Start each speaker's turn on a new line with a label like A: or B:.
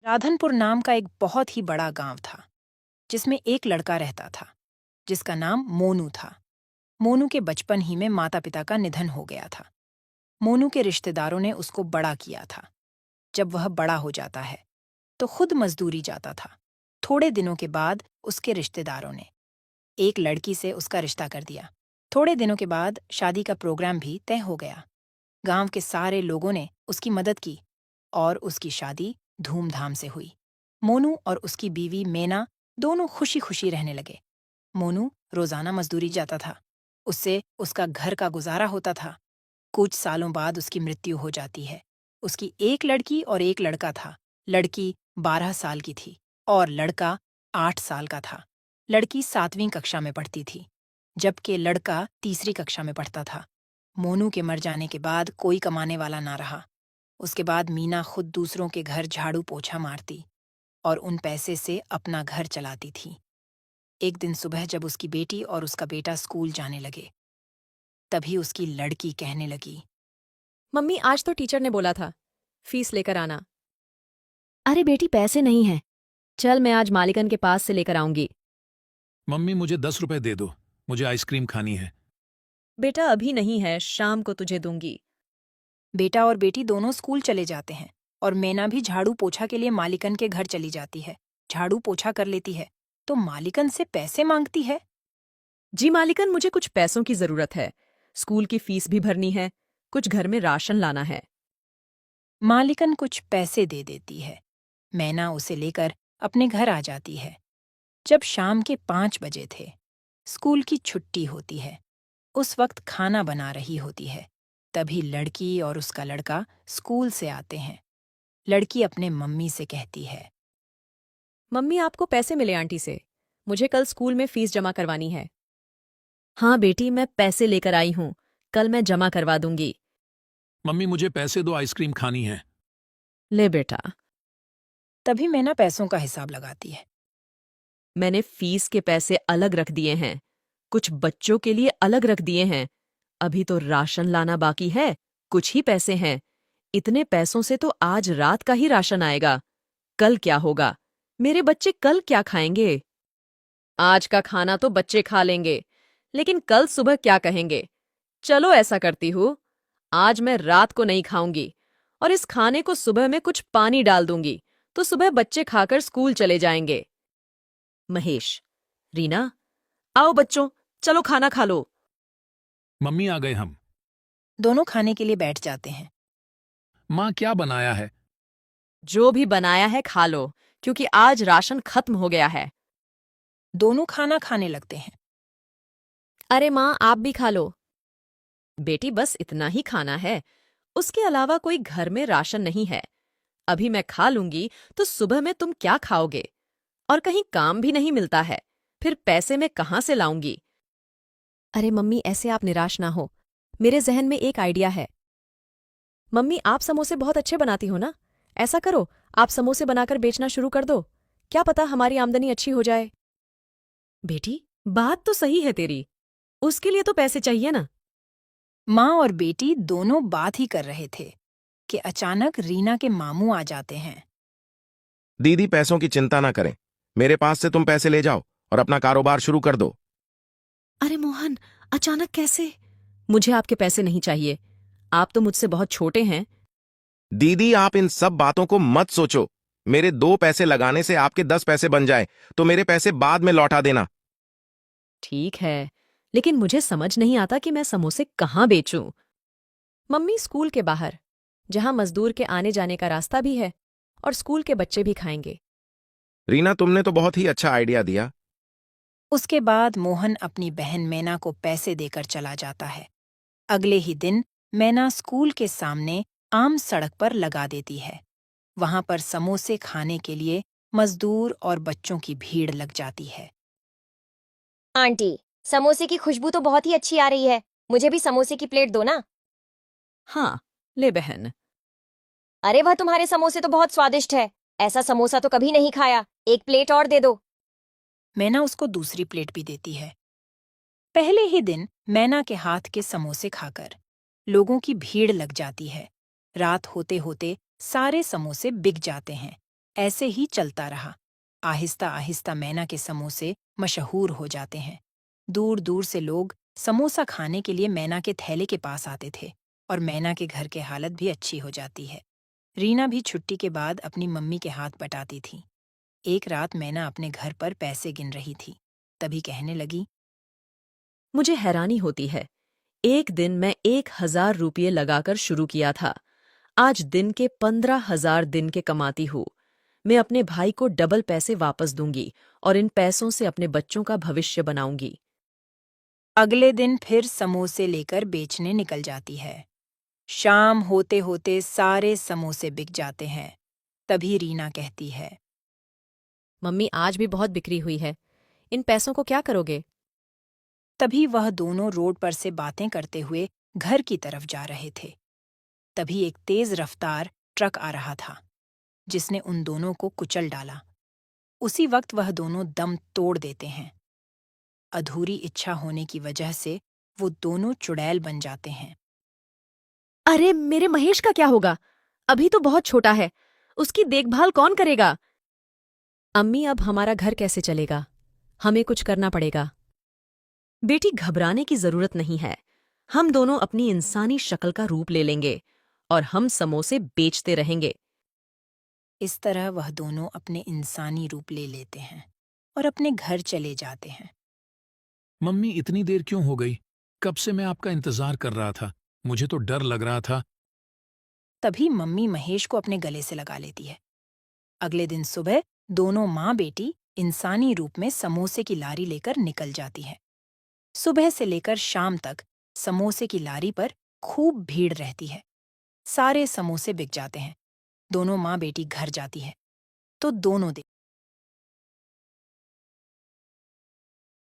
A: राधनपुर नाम का एक बहुत ही बड़ा गांव था जिसमें एक लड़का रहता था जिसका नाम मोनू था। मोनू के बचपन ही में माता पिता का निधन हो गया था। मोनू के रिश्तेदारों ने उसको बड़ा किया था। जब वह बड़ा हो जाता है तो खुद मजदूरी जाता था। थोड़े दिनों के बाद उसके रिश्तेदारों ने एक लड़की से उसका रिश्ता कर दिया। थोड़े दिनों के बाद शादी का प्रोग्राम भी तय हो गया। गांव के सारे लोगों ने उसकी मदद की और उसकी शादी धूमधाम से हुई। मोनू और उसकी बीवी मेना दोनों खुशी खुशी रहने लगे। मोनू रोजाना मजदूरी जाता था। उससे उसका घर का गुजारा होता था। कुछ सालों बाद उसकी मृत्यु हो जाती है। उसकी एक लड़की और एक लड़का था। लड़की 12 साल की थी और लड़का 8 साल का था। लड़की 7वीं कक्षा में पढ़ती थी जबकि लड़का तीसरी कक्षा में पढ़ता था। मोनू के मर जाने के बाद कोई कमाने वाला ना रहा। उसके बाद मीना खुद दूसरों के घर झाड़ू पोछा मारती और उन पैसे से अपना घर चलाती थी। एक दिन सुबह जब उसकी बेटी और उसका बेटा स्कूल जाने लगे तभी उसकी लड़की कहने लगी,
B: मम्मी आज तो टीचर ने बोला था फीस लेकर आना।
C: अरे बेटी पैसे नहीं हैं। चल मैं आज मालिकन के पास से लेकर आऊंगी।
D: मम्मी मुझे 10 रुपए दे दो, मुझे आइसक्रीम खानी है।
B: बेटा अभी नहीं है, शाम को तुझे दूंगी।
A: बेटा और बेटी दोनों स्कूल चले जाते हैं और मैना भी झाड़ू पोछा के लिए मालिकन के घर चली जाती है। झाड़ू पोछा कर लेती है तो मालिकन से पैसे मांगती है।
B: जी मालिकन, मुझे कुछ पैसों की जरूरत है। स्कूल की फीस भी भरनी है, कुछ घर में राशन लाना है।
A: मालिकन कुछ पैसे दे देती है। मैना उसे लेकर अपने घर आ जाती है। जब शाम के 5 बजे थे, स्कूल की छुट्टी होती है। उस वक्त खाना बना रही होती है। तभी लड़की और उसका लड़का स्कूल से आते हैं। लड़की अपने मम्मी से कहती है,
B: मम्मी आपको पैसे मिले आंटी से, मुझे कल स्कूल में फीस जमा करवानी है।
C: हाँ बेटी, मैं पैसे लेकर आई हूँ, कल मैं जमा करवा दूंगी।
D: मम्मी मुझे पैसे दो, आइसक्रीम खानी है।
C: ले बेटा।
A: तभी मैना पैसों का हिसाब लगाती है।
B: मैंने फीस के पैसे अलग रख दिए हैं, कुछ बच्चों के लिए अलग रख दिए हैं। अभी तो राशन लाना बाकी है, कुछ ही पैसे हैं। इतने पैसों से तो आज रात का ही राशन आएगा। कल क्या होगा? मेरे बच्चे कल क्या खाएंगे? आज का खाना तो बच्चे खा लेंगे, लेकिन कल सुबह क्या कहेंगे? चलो ऐसा करती हूँ, आज मैं रात को नहीं खाऊंगी और इस खाने को सुबह में कुछ पानी डाल दूंगी, तो सुबह बच्चे खाकर स्कूल चले जाएंगे। महेश, रीना, आओ बच्चों, चलो खाना खा लो।
D: मम्मी आ गए हम।
A: दोनों खाने के लिए बैठ जाते हैं।
D: माँ क्या बनाया है?
B: जो भी बनाया है खा लो, क्योंकि आज राशन खत्म हो गया है।
A: दोनों खाना खाने लगते हैं।
C: अरे माँ, आप भी खा लो।
B: बेटी बस इतना ही खाना है, उसके अलावा कोई घर में राशन नहीं है। अभी मैं खा लूंगी तो सुबह में तुम क्या खाओगे? और कहीं काम भी नहीं मिलता है, फिर पैसे मैं कहाँ से लाऊंगी?
C: अरे मम्मी, ऐसे आप निराश ना हो, मेरे जहन में एक आइडिया है।
B: मम्मी आप समोसे बहुत अच्छे बनाती हो ना, ऐसा करो, आप समोसे बनाकर बेचना शुरू कर दो। क्या पता हमारी आमदनी अच्छी हो जाए। बेटी बात तो सही है तेरी, उसके लिए तो पैसे चाहिए ना।
A: माँ और बेटी दोनों बात ही कर रहे थे कि अचानक रीना के मामू आ जाते हैं।
E: दीदी पैसों की चिंता ना करें, मेरे पास से तुम पैसे ले जाओ और अपना कारोबार शुरू कर दो।
B: अरे मोहन, अचानक कैसे? मुझे आपके पैसे नहीं चाहिए, आप तो मुझसे बहुत छोटे हैं।
E: दीदी आप इन सब बातों को मत सोचो। मेरे 2 पैसे लगाने से आपके 10 पैसे बन जाए तो मेरे पैसे बाद में लौटा देना।
B: ठीक है, लेकिन मुझे समझ नहीं आता कि मैं समोसे कहाँ बेचूं। मम्मी स्कूल के बाहर, जहां मजदूर के आने जाने का रास्ता भी है और स्कूल के बच्चे भी खाएंगे।
E: रीना तुमने तो बहुत ही अच्छा आइडिया दिया।
A: उसके बाद मोहन अपनी बहन मैना को पैसे देकर चला जाता है। अगले ही दिन मैना स्कूल के सामने आम सड़क पर लगा देती है। वहां पर समोसे खाने के लिए मजदूर और बच्चों की भीड़ लग जाती है।
F: आंटी, समोसे की खुशबू तो बहुत ही अच्छी आ रही है, मुझे भी समोसे की प्लेट दो ना।
B: हाँ, ले बहन।
F: अरे वाह, तुम्हारे समोसे तो बहुत स्वादिष्ट है, ऐसा समोसा तो कभी नहीं खाया, एक प्लेट और दे दो।
A: मैना उसको दूसरी प्लेट भी देती है। पहले ही दिन मैना के हाथ के समोसे खाकर लोगों की भीड़ लग जाती है। रात होते होते सारे समोसे बिक जाते हैं ऐसे ही चलता रहा। आहिस्ता आहिस्ता मैना के समोसे मशहूर हो जाते हैं। दूर दूर से लोग समोसा खाने के लिए मैना के थैले के पास आते थे और मैना के घर की हालत भी अच्छी हो जाती है। रीना भी छुट्टी के बाद अपनी मम्मी के हाथ बटाती थी। एक रात मैना अपने घर पर पैसे गिन रही थी, तभी कहने लगी,
B: मुझे हैरानी होती है। एक दिन मैं 1,000 रुपये लगाकर शुरू किया था। आज दिन के 15,000 दिन के कमाती हूँ। मैं अपने भाई को डबल पैसे वापस दूंगी और इन पैसों से अपने बच्चों का भविष्य बनाऊंगी।
A: अगले दिन फिर समोसे लेकर बेचने निकल जाती है। शाम होते होते सारे समोसे बिक जाते हैं। तभी रीना कहती है,
C: मम्मी आज भी बहुत बिक्री हुई है। इन पैसों को क्या करोगे?
A: तभी वह दोनों रोड पर से बातें करते हुए घर की तरफ जा रहे थे। तभी एक तेज रफ्तार ट्रक आ रहा था, जिसने उन दोनों को कुचल डाला। उसी वक्त वह दोनों दम तोड़ देते हैं। अधूरी इच्छा होने की वजह से वो दोनों चुड़ैल बन जाते हैं।
C: अरे मेरे महेश का क्या होगा? अभी तो बहुत छोटा है, उसकी देखभाल कौन करेगा? अम्मी अब हमारा घर कैसे चलेगा? हमें कुछ करना पड़ेगा।
B: बेटी घबराने की जरूरत नहीं है। हम दोनों अपनी इंसानी शक्ल का रूप ले लेंगे और हम समोसे बेचते रहेंगे।
A: इस तरह वह दोनों अपने इंसानी रूप ले लेते हैं और अपने घर चले जाते हैं।
D: मम्मी इतनी देर क्यों हो गई? कब से मैं आपका इंतजार कर रहा था। मुझे तो डर लग रहा था।
A: तभी मम्मी महेश को अपने गले से लगा लेती है। अगले दिन सुबह दोनों माँ बेटी इंसानी रूप में समोसे की लारी लेकर निकल जाती है। सुबह से लेकर शाम तक समोसे की लारी पर खूब भीड़ रहती है। सारे समोसे बिक जाते हैं। दोनों माँ बेटी घर जाती है तो दोनों